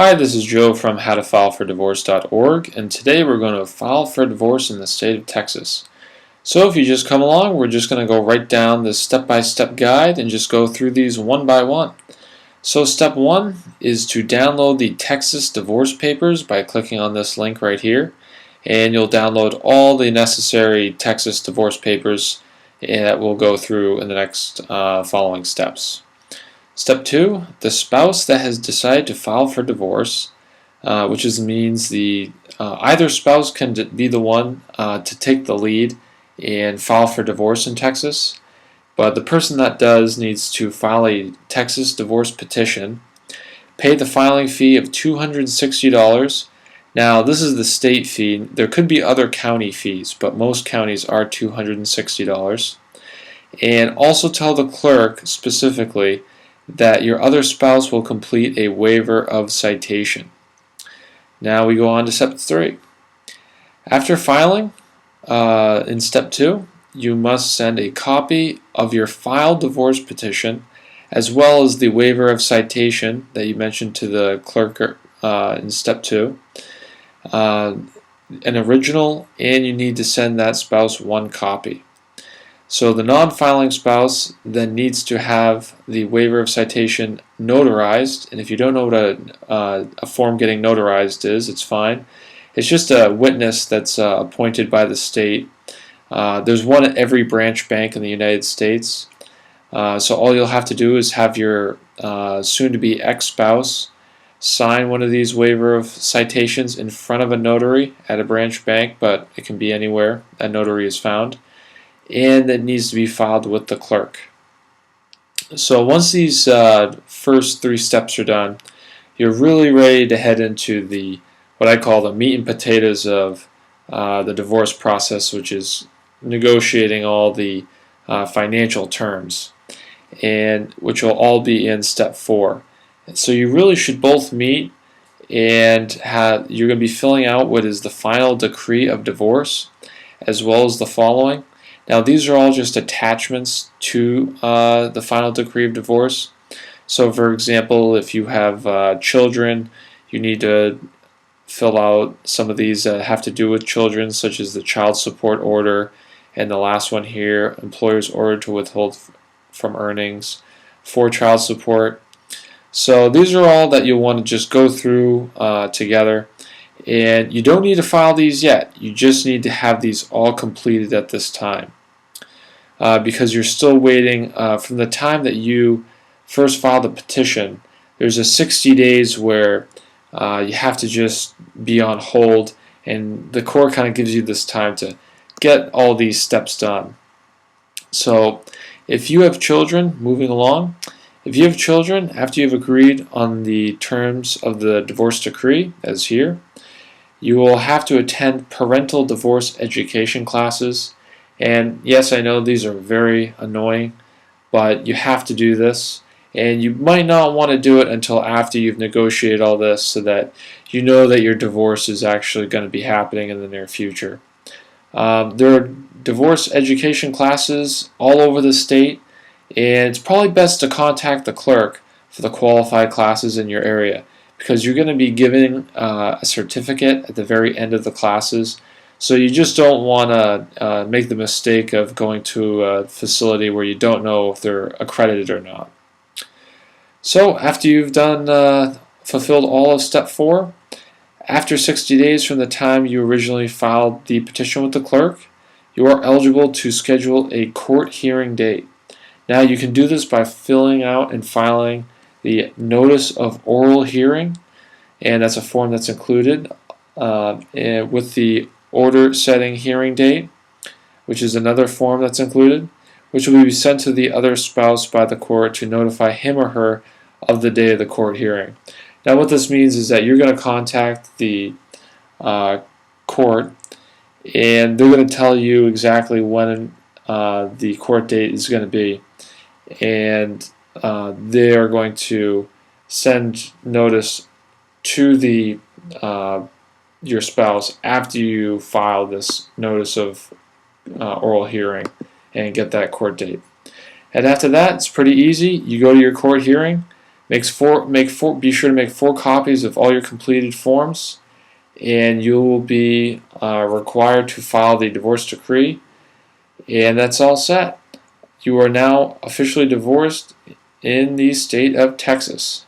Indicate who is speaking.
Speaker 1: Hi, this is Joe from howtofilefordivorce.org, and today we're going to file for divorce in the state of Texas. So if you just come along, we're just going to go right down this step-by-step guide and just go through these one by one. So step one is to download the Texas Divorce Papers by clicking on this link right here, and you'll download all the necessary Texas Divorce Papers that we'll go through in the next following steps. Step 2, the spouse that has decided to file for divorce, which means either spouse can be the one to take the lead and file for divorce in Texas, but the person that does needs to file a Texas Divorce Petition, pay the filing fee of $260. Now this is the state fee. There could be other county fees, but most counties are $260. And also tell the clerk specifically that your other spouse will complete a waiver of citation. Now we go on to step 3. After filing, in step 2, you must send a copy of your filed divorce petition as well as the waiver of citation that you mentioned to the clerk in step 2, an original, and you need to send that spouse one copy. So the non-filing spouse then needs to have the waiver of citation notarized, and if you don't know what a form getting notarized is, it's fine. It's just a witness that's appointed by the state. There's one at every branch bank in the United States. So all you'll have to do is have your soon-to-be ex-spouse sign one of these waiver of citations in front of a notary at a branch bank, but it can be anywhere a notary is found. And it needs to be filed with the clerk. So once these first 3 steps are done, you're really ready to head into what I call the meat and potatoes of the divorce process, which is negotiating all the financial terms, and which will all be in step 4. So you really should both meet, and you're going to be filling out what is the final decree of divorce, as well as the following. Now these are all just attachments to the final decree of divorce. So for example, if you have children, you need to fill out some of these that have to do with children, such as the child support order, and the last one here, employer's order to withhold from earnings for child support. So these are all that you'll want to just go through together. And you don't need to file these yet. You just need to have these all completed at this time. Because you're still waiting from the time that you first filed the petition. There's a 60 days where you have to just be on hold, and the court kind of gives you this time to get all these steps done. So if you have children, moving along, if you have children after you've agreed on the terms of the divorce decree, as here, you will have to attend parental divorce education classes. And yes, I know these are very annoying, but you have to do this, and you might not want to do it until after you've negotiated all this, so that you know that your divorce is actually going to be happening in the near future. There are divorce education classes all over the state, and it's probably best to contact the clerk for the qualified classes in your area, because you're going to be given a certificate at the very end of the classes. So you just don't want to make the mistake of going to a facility where you don't know if they're accredited or not. So after you've fulfilled all of step 4, after 60 days from the time you originally filed the petition with the clerk, you are eligible to schedule a court hearing date. Now you can do this by filling out and filing the notice of oral hearing, and that's a form that's included with the order setting hearing date, which is another form that's included, which will be sent to the other spouse by the court to notify him or her of the day of the court hearing. Now what this means is that you're going to contact the court, and they're going to tell you exactly when the court date is going to be, and they are going to send notice to your spouse after you file this notice of oral hearing and get that court date. And after that, it's pretty easy. You go to your court hearing, Be sure to make 4 copies of all your completed forms, and you will be required to file the divorce decree. And that's all set. You are now officially divorced in the state of Texas.